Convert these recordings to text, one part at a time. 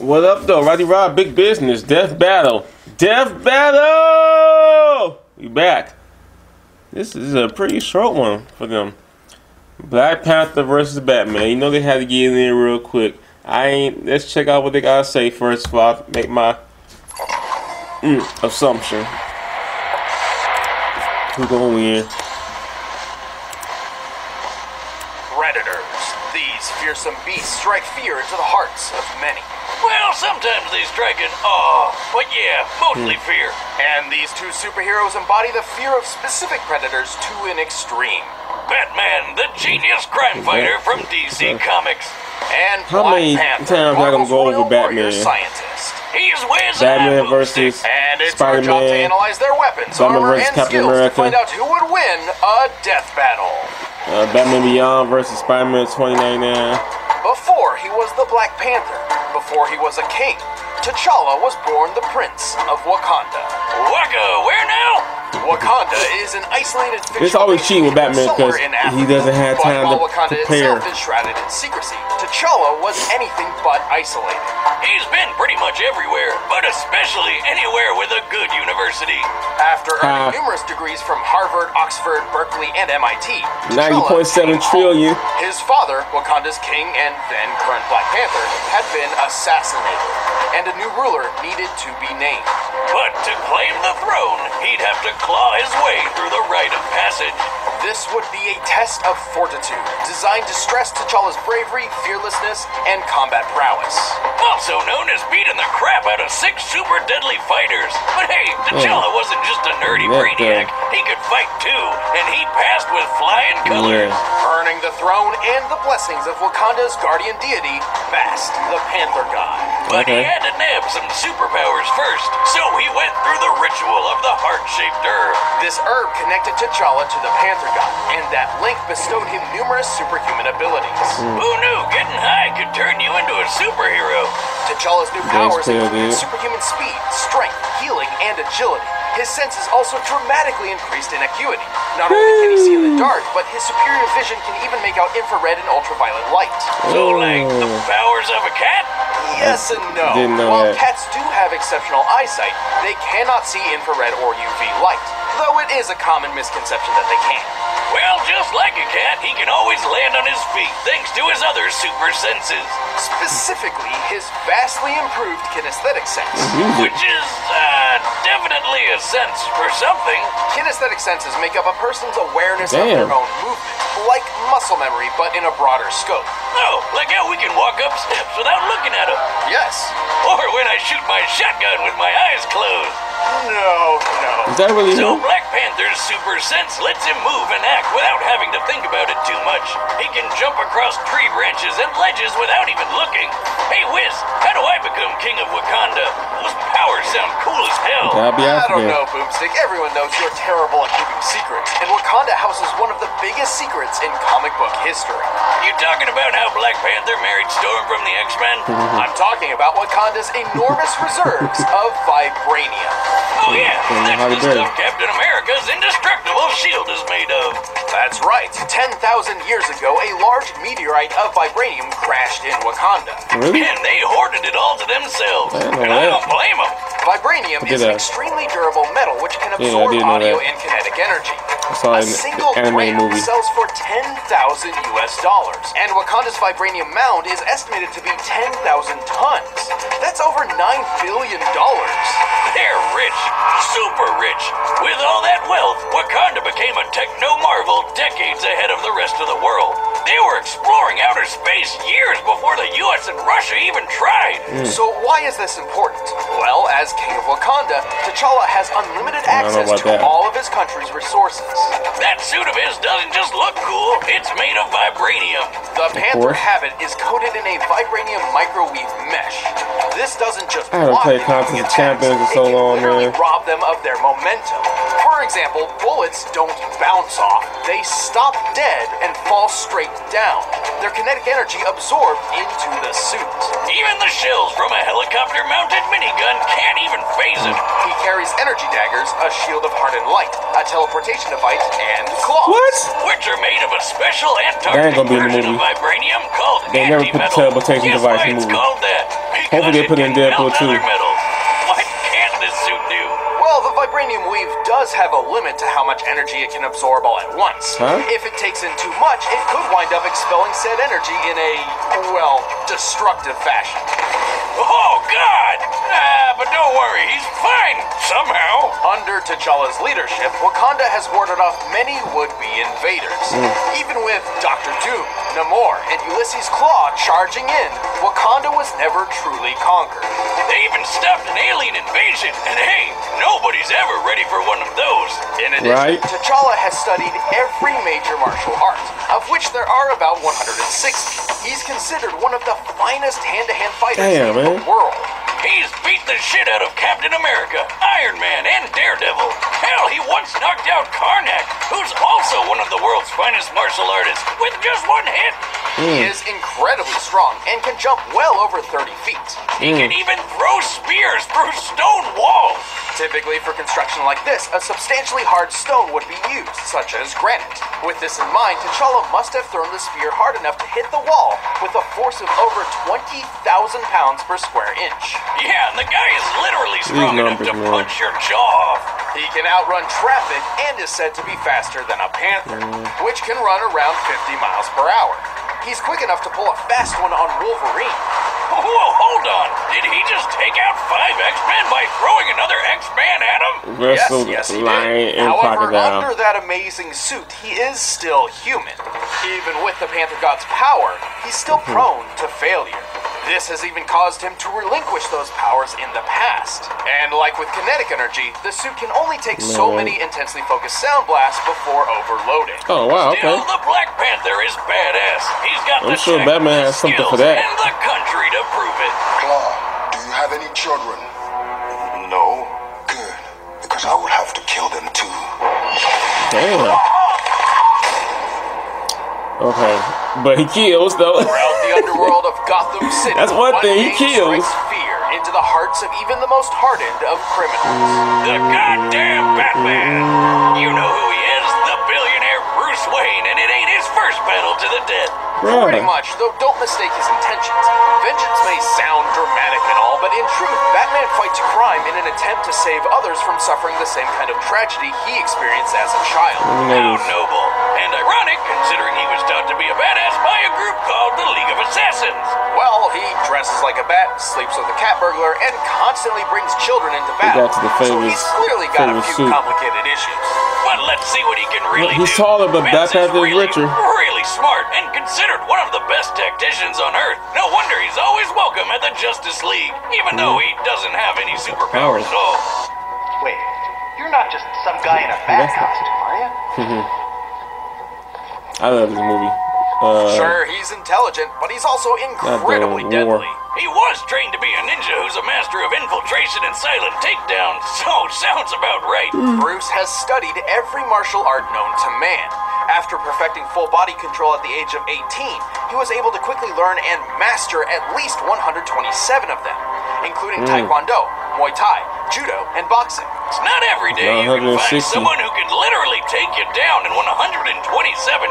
What up, though? Roddy Rod, big business. Death battle. Death battle! We back. This is a pretty short one for them. Black Panther versus Batman. You know they had to get in there real quick. Let's check out what they gotta say first before I make my assumption. Who's gonna win? Predators. These fearsome beasts strike fear into the hearts of many. Well, sometimes they strike an awe, but yeah, mostly fear. And these two superheroes embody the fear of specific predators to an extreme. Batman, the genius crime fighter from DC Comics. And How many times I gonna go over Batman? Scientist. He's whizzing Batman versus And it's our job to Spider-Man. analyze their weapons, Batman armor, versus and Captain skills America. to find out who would win a death battle. Batman Beyond versus Spider-Man 2099. Before he was the Black Panther, before he was a king, T'Challa was born the Prince of Wakanda. Waka, where now? Wakanda is an isolated fictional It's always cheating with Batman because he doesn't have time to While Wakanda prepare. itself is shrouded in secrecy, T'Challa was anything but isolated. He's been pretty much everywhere, but especially anywhere with a good university. After earning numerous degrees from Harvard, Oxford, Berkeley, and MIT, T'Challa 90.7 came trillion. home. His father, Wakanda's king and then current Black Panther, had been assassinated, and a new ruler needed to be named. But to claim the throne, he'd have to claw his way through the rite of passage. This would be a test of fortitude, designed to stress T'Challa's bravery, fearlessness, and combat prowess. Also known as beating the crap out of 6 super deadly fighters. But hey, T'Challa wasn't just a nerdy brainiac. He could fight too, and he passed with flying colors. Earning the throne and the blessings of Wakanda's guardian deity, Bast, the Panther God. But he had to nab some superpowers first, so he went through the ritual of the heart-shaped herb. This herb connected T'Challa to the Panther God, and that link bestowed him numerous superhuman abilities. Who knew getting high could turn you into a superhero? T'Challa's new powers clear, include dude. superhuman speed, strength, healing, and agility. His senses also dramatically increased in acuity. Not only can he see in the dark, but his superior vision can even make out infrared and ultraviolet light. So like the powers of a cat? Yes and no. Didn't know While that. cats do have exceptional eyesight, they cannot see infrared or UV light, though it is a common misconception that they can. Well, just like a cat, he can always land on his feet thanks to his other super senses. Specifically, his vastly improved kinesthetic sense. Which is, definitely a sense for something. Kinesthetic senses make up a person's awareness of their own movement, like muscle memory, but in a broader scope. Oh, like how we can walk up steps without looking at them. Yes. Or when I shoot my shotgun with my eyes closed. No. Is that really So him? Black Panther's super sense lets him move and act without having to think about it too much. He can jump across tree branches and ledges without even looking. Hey Wiz, how do I become king of Wakanda? Those powers sound cool as hell. Gotta be I don't African. know, Boomstick. Everyone knows you're terrible at keeping secrets, and Wakanda houses one of the biggest secrets in comic book history. You talking about how Black Panther married Storm from the X-Men? I'm talking about Wakanda's enormous reserves of Vibranium. Oh yeah, that's Halle the Berry. stuff Captain America's indestructible shield is made of. That's right. 10,000 years ago, a large meteorite of Vibranium crashed in Wakanda. Really? And they hoarded it all to themselves. I didn't know And I that. don't blame them. Vibranium I did is an that. extremely durable metal which can I absorb did know audio that. and kinetic energy. I saw A it in single the anime gram movie. sells for $10,000 US, and Wakanda's Vibranium mound is estimated to be 10,000 tons. That's over $9 billion. They're rich, super rich. With all that wealth, Wakanda became a techno-marvel decades ahead of the rest of the world. They were exploring outer space years before the US and Russia even tried. So why is this important? Well, as King of Wakanda, T'Challa has unlimited I don't know access about to that. all of his country's resources. That suit of his doesn't just look cool, it's made of vibranium. The Panther course. habit is coated in a vibranium microwave mesh. This doesn't just I haven't block played them from Contest of attacks, Champions in it so can long, literally man. rob them of their momentum. For example, bullets don't bounce off. They stop dead and fall straight down. Their kinetic energy absorbed into the suit. Even the shells from a helicopter-mounted minigun can't even phase him. He carries energy daggers, a shield of hardened light, a teleportation device, and claws. What? Which are made of a special That ain't Antarctic gonna be in the version of movie. vibranium called They never put the antimetal. teleportation Guess device why in the it's movie. called that? Hopefully they put in Deadpool too. Metals. What can't this suit do? Well, the vibranium weave does have a limit to how much energy it can absorb all at once. Huh? If it takes in too much, it could wind up expelling said energy in a, well, destructive fashion. Oh, God! But don't worry, he's fine, somehow. Under T'Challa's leadership, Wakanda has warded off many would-be invaders. Even with Dr. Doom, Namor, and Ulysses Claw charging in, Wakanda was never truly conquered. They even stopped an alien invasion, and hey, nobody's ever ready for one of those. In addition, T'Challa has studied every major martial art, of which there are about 160. He's considered one of the finest hand-to-hand fighters in the world. He's beat the shit out of Captain America, Iron Man, and Daredevil. Hell, he once knocked out Karnak, who's also one of the world's finest martial artists, with just one hit. He is incredibly strong and can jump well over 30 feet. He can even throw spears through stone walls. Typically for construction like this, a substantially hard stone would be used, such as granite. With this in mind, T'Challa must have thrown the spear hard enough to hit the wall with a force of over 20,000 pounds per square inch. Yeah, and the guy is literally strong enough to punch your jaw off. He can outrun traffic and is said to be faster than a Panther, which can run around 50 miles per hour. He's quick enough to pull a fast one on Wolverine. Whoa, hold on. Did he just take out 5 X-Men by throwing another X-Man at him? Yes, he did. However, under that amazing suit, he is still human. Even with the Panther God's power, he's still prone to failure. This has even caused him to relinquish those powers in the past. And like with kinetic energy, the suit can only take so many intensely focused sound blasts before overloading. Oh, wow, okay. Still, the Black Panther is badass. He's got I'm sure Batman has something for that. And the country to prove it. Claw, do you have any children? No. Good, because I will have to kill them too. Damn. Okay, but he kills though. Throughout the underworld of Gotham City, that's one thing, he kills. Fear into the hearts of even the most hardened of criminals. The goddamn Batman! You know who he is, the billionaire Bruce Wayne, and it ain't his first battle to the death. Pretty much, though don't mistake his intentions. Vengeance may sound dramatic and all, but in truth, Batman fights crime in an attempt to save others from suffering the same kind of tragedy he experienced as a child. How noble. And ironic, considering he was taught to be a badass by a group called the League of Assassins. Well, he dresses like a bat, sleeps with a cat burglar, and constantly brings children into battle. So he's clearly got a few complicated issues. But let's see what he can really do. He's taller, but Black Panther is richer. Really smart and considered one of the best tacticians on Earth. No wonder he's always welcome at the Justice League, even though he doesn't have any superpowers at all. Wait, you're not just some guy in a bat costume, are you? I love this movie. Sure, he's intelligent, but he's also incredibly deadly. He was trained to be a ninja who's a master of infiltration and silent takedown, so sounds about right. Bruce has studied every martial art known to man. After perfecting full body control at the age of 18, he was able to quickly learn and master at least 127 of them, including Taekwondo, Muay Thai, Judo, and boxing. It's not every day you can find someone who can literally take you down in 127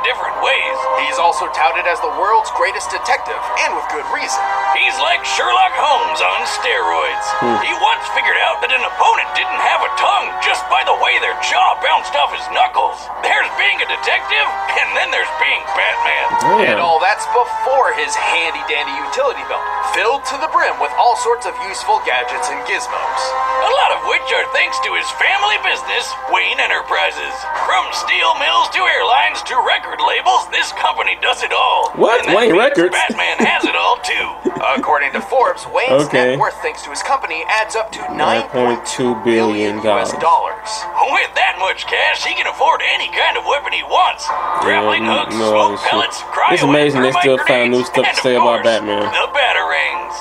different ways. He's also touted as the world's greatest detective, and with good reason. He's like Sherlock Holmes on steroids. He once figured out that an opponent didn't have a tongue just by the way their jaw bounced off his knuckles. There's being a detective, and then there's being Batman. And all that's before his handy-dandy utility belt, filled to the brim with all sorts of useful gadgets and gizmos. A lot of which are thanks to his family business, Wayne Enterprises. From steel mills to airlines to record labels, this company does it all. What? Wayne Records? Batman has it all too. According to Forbes, Wayne's net worth thanks to his company adds up to $9.2 billion. With that much cash, he can afford any kind of weapon he wants. Grappling hooks, smoke pellets, it's amazing they still find new stuff to say about Batman. The batarangs.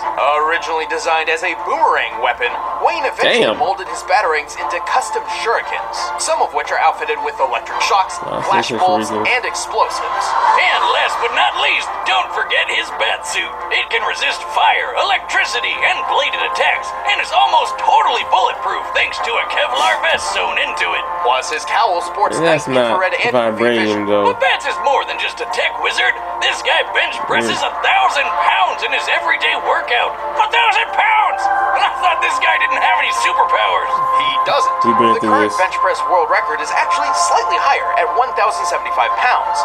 Originally designed as a boomerang weapon, Wayne eventually molded his batarangs into custom shurikens, some of which are outfitted with electric shocks, flash bolts, and explosives. And last but not least, don't forget his bat suit. It can resist fire, electricity, and bladed attacks, and is almost totally bulletproof thanks to a Kevlar vest sewn into it. Plus, his cowl sports nice infrared and Vibranium, though. But Bats is more than just a tech wizard. This guy bench presses 1,000 pounds in his everyday workout. 1,000 pounds! And I thought this guy didn't have any superpowers. He doesn't. The current bench press world record is actually slightly higher at 1,075 pounds,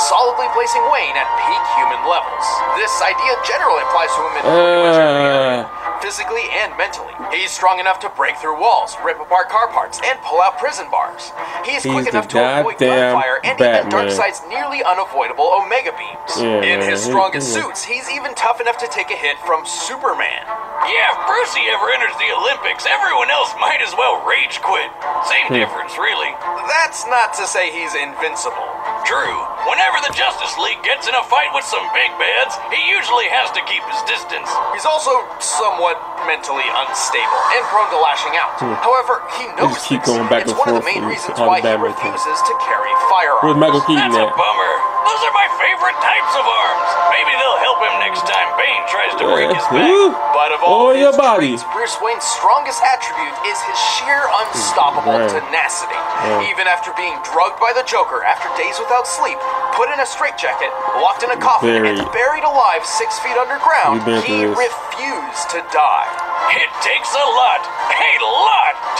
solidly placing Wayne at peak human levels. This idea generally applies to him in pretty much every area, physically and mentally. He's strong enough to break through walls, rip apart car parts, and pull out prison bars. He's quick enough to avoid gunfire and even Darkseid's nearly unavoidable Omega beams. In his strongest suits, he's even tough enough to take a hit from Superman. Yeah, if Brucey ever enters the Olympics, everyone else might as well rage quit. Same difference, really. That's not to say he's invincible. True. Whenever the Justice League gets in a fight with some big bads, he usually has to keep his distance. He's also somewhat mentally unstable and prone to lashing out. However, he knows keep going back it's and one of forth the main from reasons all why the he Batman refuses to carry firearms. Where's Michael Keaton That's a at? bummer. Those are my favorite types of arms. Maybe they'll help him next time Bane tries to break his back. But of all his your body. traits, Bruce Wayne's strongest attribute is his sheer unstoppable tenacity. Even after being drugged by the Joker after days without sleep, put in a straitjacket, locked in a coffin, and buried alive 6 feet underground, he refused to die. It takes a lot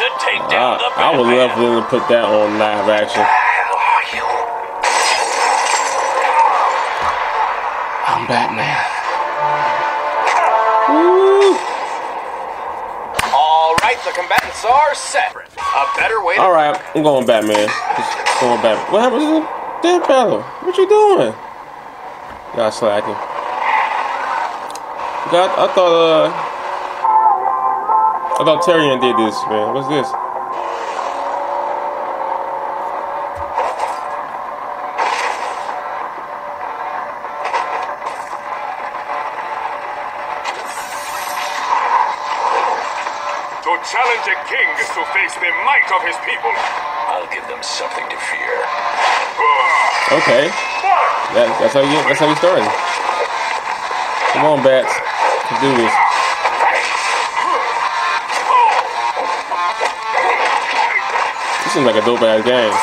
to take down the Batman. I would love for them to put that on live action. I'm Batman. Woo! All right, the combatants are set. A better way to... All right, I'm going Batman. Just going Batman. What happened to the Death Battle? What you doing? Y'all slacking. I thought Tyrion did this, man. What's this? To challenge a king is to face the might of his people. I'll give them something to fear. Okay. That's how we started. Come on, Bats. Let's do this. This seems like a dope ass game.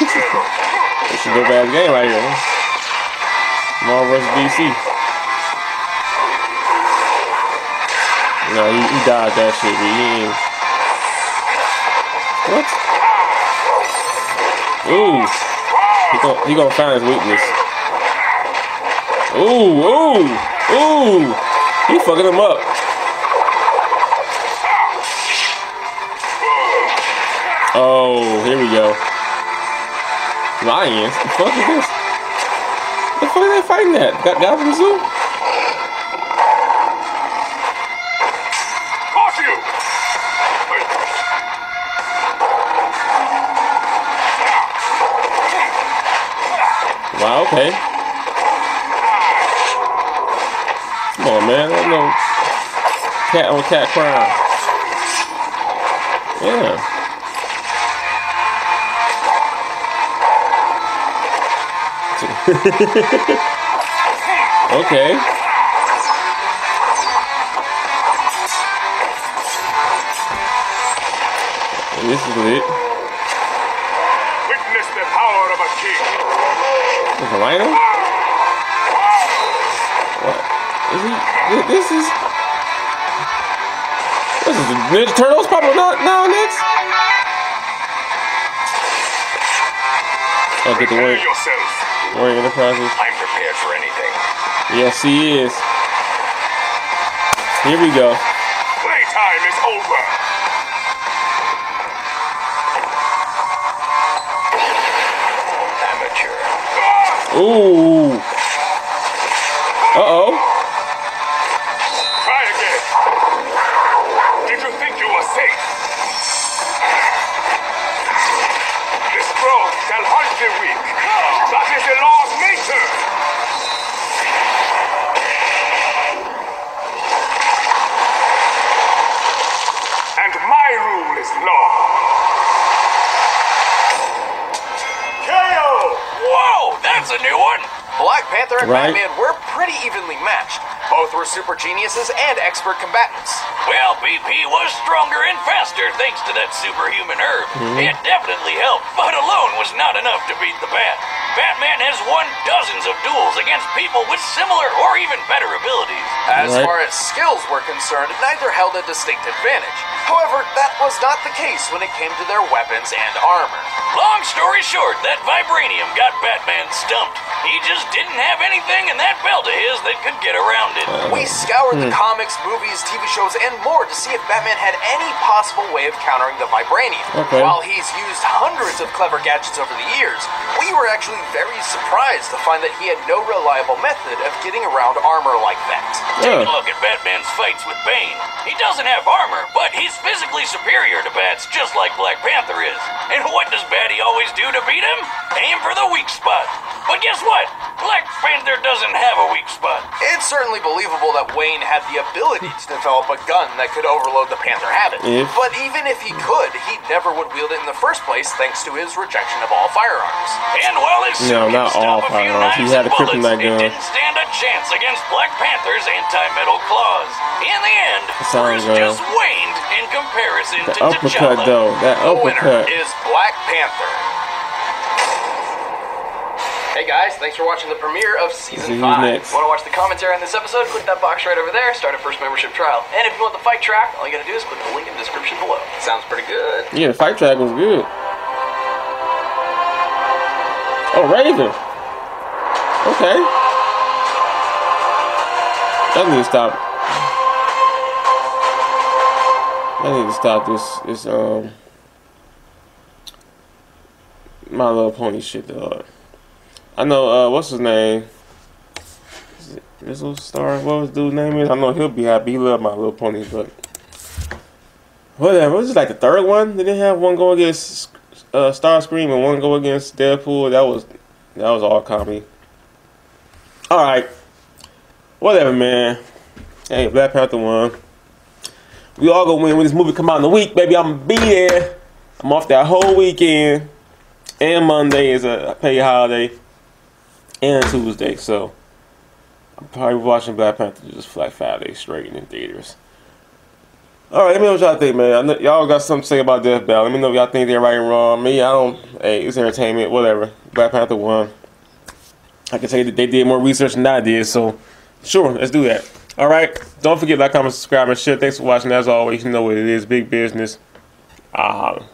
It's a dope ass game right here. Marvel vs. DC. No, he dodged that shit, but he ain't. What? Ooh. He gonna find his weakness. Ooh. He fucking him up. Oh, here we go. Lions? The fuck is this? The fuck are they fighting at? Got Gotham Zoo? Wow, okay. Come on, man. There's no cat on cat crime. Yeah. Okay. This is lit. Witness the power of a king. There's a rhino? What? Is he? This is the Ninja Turtles popping now next? Oh, get the Warring Enterprises. I'm prepared for anything. Yes, he is. Here we go. Playtime is over. Amateur. Ooh. Uh-oh. Try again. Did you think you were safe? The strong shall hunt the weak. That is the law of nature. And my rule is law. Whoa, that's a new one. Panther and Batman were pretty evenly matched. Both were super geniuses and expert combatants. Well, BP was stronger and faster thanks to that superhuman herb. It definitely helped, but alone was not enough to beat the Bat. Batman has won dozens of duels against people with similar or even better abilities. As far as skills were concerned, neither held a distinct advantage. However, that was not the case when it came to their weapons and armor. Long story short, that Vibranium got Batman stumped. He just didn't have anything in that belt of his that could get around it. We scoured the comics, movies, TV shows, and more to see if Batman had any possible way of countering the Vibranium. While he's used hundreds of clever gadgets over the years, we were actually very surprised to find that he had no reliable method of getting around armor like that. Take a look at Batman's fights with Bane. He doesn't have armor, but he's physically superior to Bats, just like Black Panther is. And what does Batty always do to beat him? Aim for the weak spot. But guess what? Black Panther doesn't have a weak spot. It's certainly believable that Wayne had the ability to develop a gun that could overload the Panther habit. But even if he could, he never would wield it in the first place thanks to his rejection of all firearms. And while his suit could stop a few knives and bullets, kryptonite gun. It didn't stand a chance against Black Panther's anti-metal claws. In the end, Bruce just waned in comparison to uppercut, T'Challa. though. That The winner uppercut. is Black Panther. Hey guys, thanks for watching the premiere of Season 5. Next. Want to watch the commentary on this episode? Click that box right over there, start a first membership trial. And if you want the fight track, all you gotta do is click the link in the description below. Sounds pretty good. Yeah, the fight track was good. Oh, Raven. Okay. I need to stop. I need to stop this My Little Pony shit, dog. I know, what's his name? Is it Missile Star? What his dude's name is? I know he'll be happy. He love My Little Pony, but whatever. Was it like the third one? They didn't have one go against Starscream and one go against Deadpool. That was all comedy. All right, whatever, man. Hey, Black Panther won. We all gonna win when this movie come out in the week, baby. I'm gonna be there. I'm off that whole weekend, and Monday is a paid holiday, and Tuesday, so I'm probably watching Black Panther just for like 5 days straight in theaters. All right, let me know what y'all think, man. I know y'all got something to say about Death Battle. Let me know if y'all think they're right and wrong. Me, I don't. Hey, it's entertainment, whatever. Black Panther won. I can tell you that they did more research than I did, so sure, let's do that. All right, don't forget to like, comment, subscribe, and share. Thanks for watching. As always, you know what it is. Big business. I'll holler.